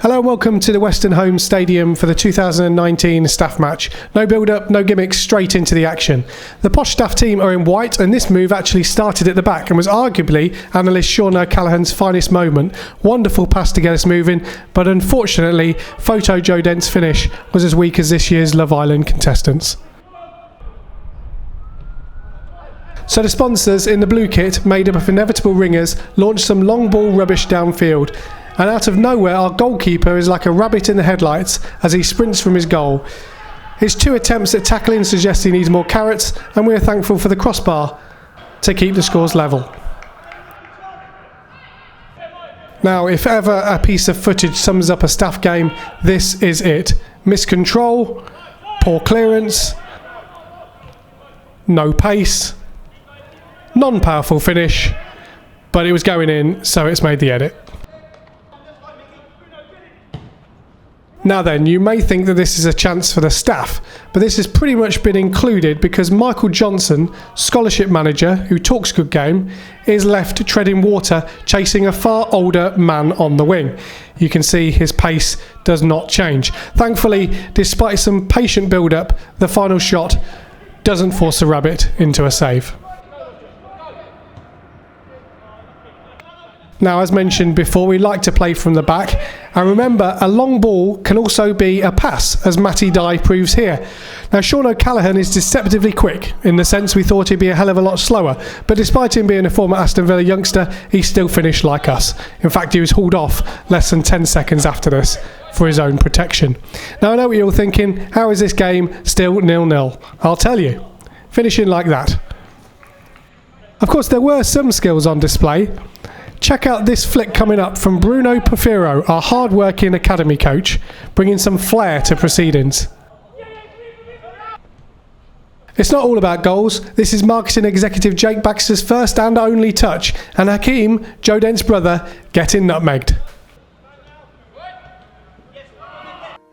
Hello and welcome to the Western Home Stadium for the 2019 staff match. No build-up, no gimmicks, straight into the action. The Posh staff team are in white and this move actually started at the back and was arguably analyst Sean O'Callaghan's finest moment. Wonderful pass to get us moving, but unfortunately photo Joe Dent's finish was as weak as this year's Love Island contestants. So the sponsors in the blue kit, made up of inevitable ringers, launched some long ball rubbish downfield. And out of nowhere, our goalkeeper is like a rabbit in the headlights as he sprints from his goal. His two attempts at tackling suggest he needs more carrots, and we are thankful for the crossbar to keep the scores level. Now, if ever a piece of footage sums up a staff game, this is it. Miscontrol, poor clearance, no pace, non-powerful finish, but it was going in, so it's made the edit. Now then, you may think that this is a chance for the staff, but this has pretty much been included because Michael Johnson, scholarship manager who talks good game, is left treading water chasing a far older man on the wing. You can see his pace does not change. Thankfully, despite some patient build-up, the final shot doesn't force a rabbit into a save. Now, as mentioned before, we like to play from the back. And remember, a long ball can also be a pass, as Matty Dye proves here. Now, Sean O'Callaghan is deceptively quick, in the sense we thought he'd be a hell of a lot slower. But despite him being a former Aston Villa youngster, he still finished like us. In fact, he was hauled off less than 10 seconds after this for his own protection. Now, I know what you're all thinking. How is this game still 0-0? I'll tell you. Finishing like that. Of course, there were some skills on display. Check out this flick coming up from Bruno Porfirio, our hard-working academy coach, bringing some flair to proceedings. It's not all about goals. This is marketing executive Jake Baxter's first and only touch, and Hakeem, Joe Dent's brother, getting nutmegged.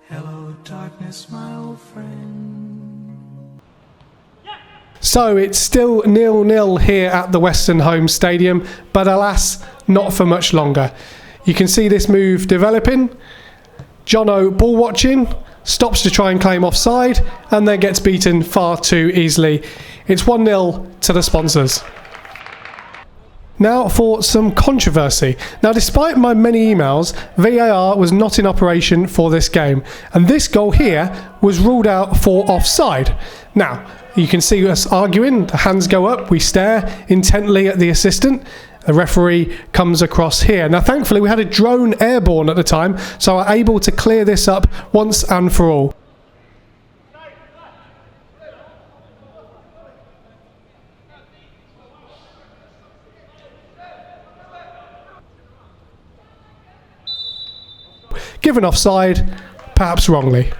Hello, darkness, my old friend. So it's still 0-0 here at the Western Home Stadium, but alas, not for much longer. You can see this move developing. Jono ball watching, stops to try and claim offside, and then gets beaten far too easily. It's 1-0 to the sponsors. Now for some controversy. Now, despite my many emails, VAR was not in operation for this game, and this goal here was ruled out for offside. Now, you can see us arguing, the hands go up, we stare intently at the assistant. The referee comes across here. Now, thankfully, we had a drone airborne at the time, so we're able to clear this up once and for all. Given offside, perhaps wrongly.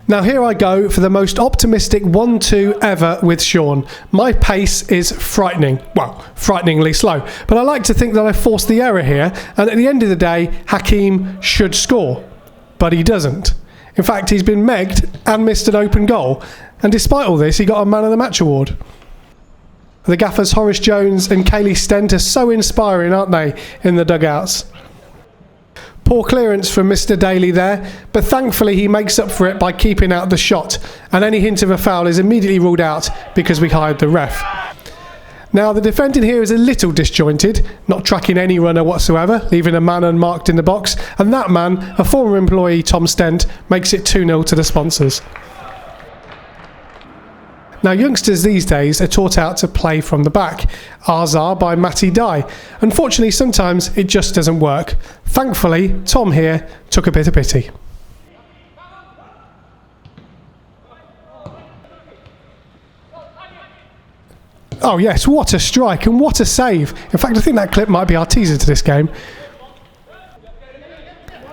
Now here I go for the most optimistic 1-2 ever with Sean. My pace is frightening. Well, frighteningly slow. But I like to think that I forced the error here, and at the end of the day, Hakeem should score. But he doesn't. In fact, he's been megged and missed an open goal. And despite all this, he got a Man of the Match award. The gaffers Horace Jones and Kaylee Stent are so inspiring, aren't they, in the dugouts? Poor clearance from Mr. Daly there, but thankfully he makes up for it by keeping out the shot, and any hint of a foul is immediately ruled out because we hired the ref. Now, the defending here is a little disjointed, not tracking any runner whatsoever, leaving a man unmarked in the box, and that man, a former employee, Tom Stent, makes it 2-0 to the sponsors. Now, youngsters these days are taught out to play from the back. Ours are by Matty Dye. Unfortunately, sometimes it just doesn't work. Thankfully, Tom here took a bit of pity. Oh yes, what a strike and what a save. In fact, I think that clip might be our teaser to this game.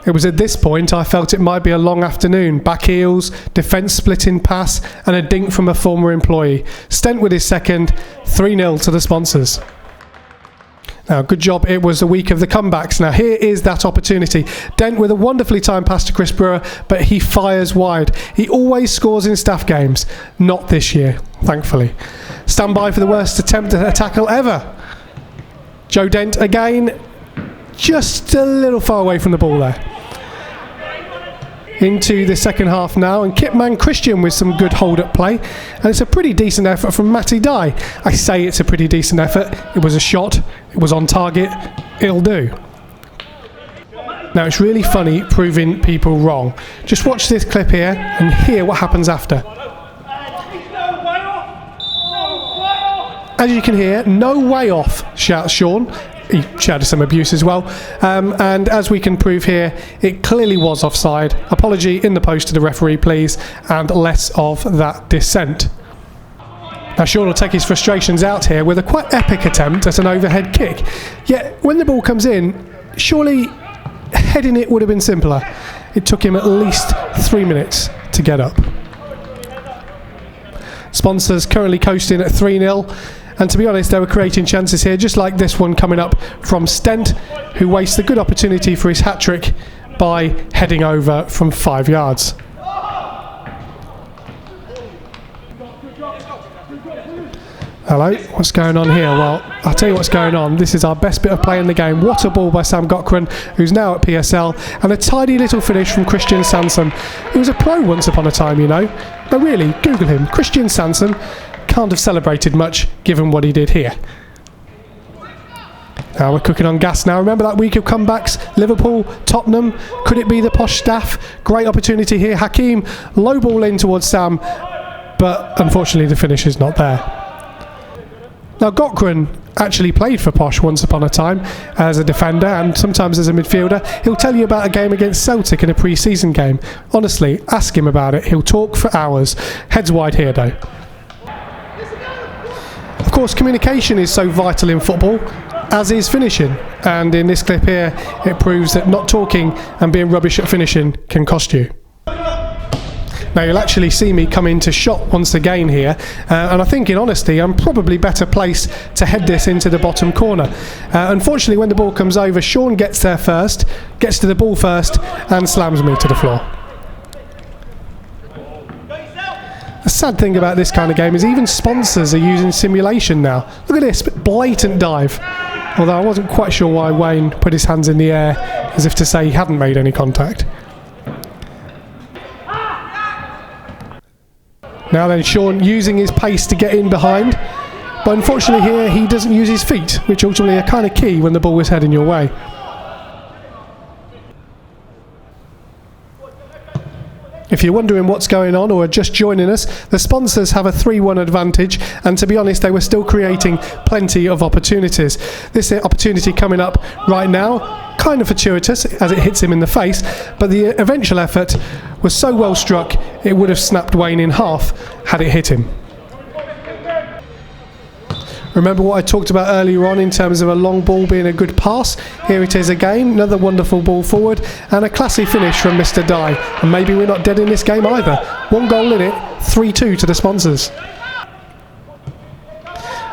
It was at this point I felt it might be a long afternoon. Back heels, defence splitting pass, and a dink from a former employee. Stent with his second, 3-0 to the sponsors. Now, good job, it was the week of the comebacks. Now, here is that opportunity. Dent with a wonderfully timed pass to Chris Brewer, but he fires wide. He always scores in staff games. Not this year, thankfully. Stand by for the worst attempt at a tackle ever. Joe Dent again. just a little far away from the ball there. Into the second half now, and Kitman Christian with some good hold-up play, and it's a pretty decent effort from Matty Dye. I say it's a pretty decent effort. It was a shot, it was on target, it'll do. Now it's really funny proving people wrong. Just watch this clip here and hear what happens after. As you can hear, no way off, shouts Sean. He shouted some abuse as well, and as we can prove here, it clearly was offside. Apology in the post to the referee please, and less of that dissent. Now Sean will take his frustrations out here with a quite epic attempt at an overhead kick, yet when the ball comes in, surely heading it would have been simpler. It took him at least 3 minutes to get up. Sponsors currently coasting at 3-0. And to be honest, they were creating chances here, just like this one coming up from Stent, who wastes a good opportunity for his hat-trick by heading over from 5 yards. Hello, what's going on here? Well, I'll tell you what's going on. This is our best bit of play in the game. What a ball by Sam Gokran, who's now at PSL, and a tidy little finish from Christian Sanson, who was a pro once upon a time, you know. But really, Google him, Christian Sanson. Can't have celebrated much given what he did here. Now we're cooking on gas now. Remember that week of comebacks? Liverpool, Tottenham. Could it be the posh staff? Great opportunity here. Hakeem, low ball in towards Sam, but unfortunately the finish is not there. Now Gokran actually played for Posh once upon a time as a defender and sometimes as a midfielder. He'll tell you about a game against Celtic in a pre-season game. Honestly, ask him about it. He'll talk for hours. Heads wide here though. Of course, communication is so vital in football, as is finishing, and in this clip here it proves that not talking and being rubbish at finishing can cost you. Now you'll actually see me come into shot once again here, and I think in honesty I'm probably better placed to head this into the bottom corner. Unfortunately when the ball comes over, Sean gets there first, gets to the ball first and slams me to the floor. The sad thing about this kind of game is even sponsors are using simulation now. Look at this, blatant dive. Although I wasn't quite sure why Wayne put his hands in the air as if to say he hadn't made any contact. Now then, Sean using his pace to get in behind. But unfortunately here he doesn't use his feet, which ultimately are kind of key when the ball is heading your way. If you're wondering what's going on or are just joining us, the sponsors have a 3-1 advantage, and to be honest they were still creating plenty of opportunities. This opportunity coming up right now, kind of fortuitous as it hits him in the face, but the eventual effort was so well struck it would have snapped Wayne in half had it hit him. Remember what I talked about earlier on in terms of a long ball being a good pass? Here it is again, another wonderful ball forward and a classy finish from Mr. Dye. And maybe we're not dead in this game either. 1 goal in it, 3-2 to the sponsors.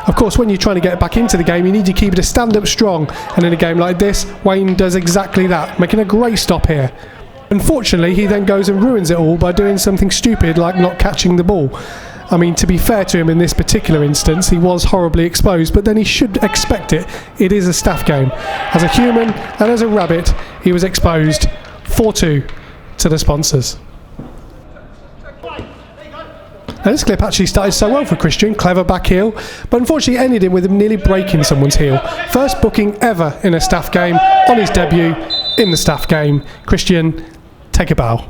Of course, when you're trying to get back into the game, you need your keeper to stand up strong. And in a game like this, Wayne does exactly that, making a great stop here. Unfortunately, he then goes and ruins it all by doing something stupid like not catching the ball. I mean, to be fair to him in this particular instance, he was horribly exposed, but then he should expect it. It is a staff game. As a human and as a rabbit, he was exposed. 4-2 to the sponsors. Now this clip actually started so well for Christian, clever back heel, but unfortunately ended him with him nearly breaking someone's heel. First booking ever in a staff game, on his debut in the staff game. Christian, take a bow.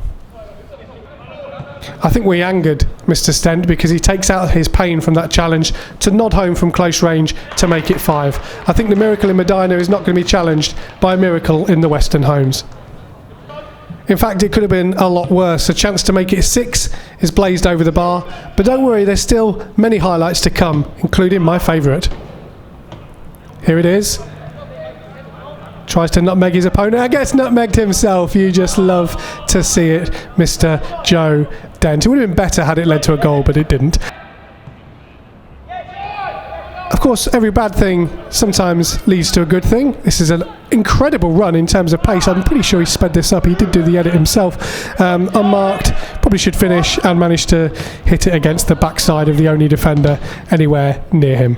I think we angered Mr. Stent because he takes out his pain from that challenge to nod home from close range to make it 5. I think the miracle in Medina is not going to be challenged by a miracle in the Western Homes. In fact, it could have been a lot worse. A chance to make it 6 is blazed over the bar, but don't worry, there's still many highlights to come, including my favourite. Here it is. Tries to nutmeg his opponent and gets nutmegged himself. You just love to see it, Mr. Joe Dent. It would have been better had it led to a goal, but it didn't. Of course, every bad thing sometimes leads to a good thing. This is an incredible run in terms of pace. I'm pretty sure he sped this up. He did do the edit himself. Unmarked, probably should finish, and managed to hit it against the backside of the only defender anywhere near him.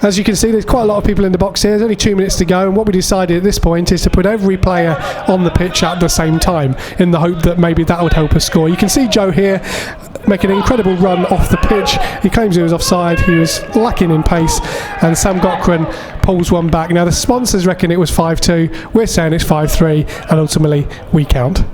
As you can see, there's quite a lot of people in the box here. There's only 2 minutes to go, and what we decided at this point is to put every player on the pitch at the same time in the hope that maybe that would help us score. You can see Joe here making an incredible run off the pitch. He claims he was offside. He was lacking in pace, and Sam Cochran pulls one back. Now the sponsors reckon it was 5-2. We're saying it's 5-3, and ultimately we count.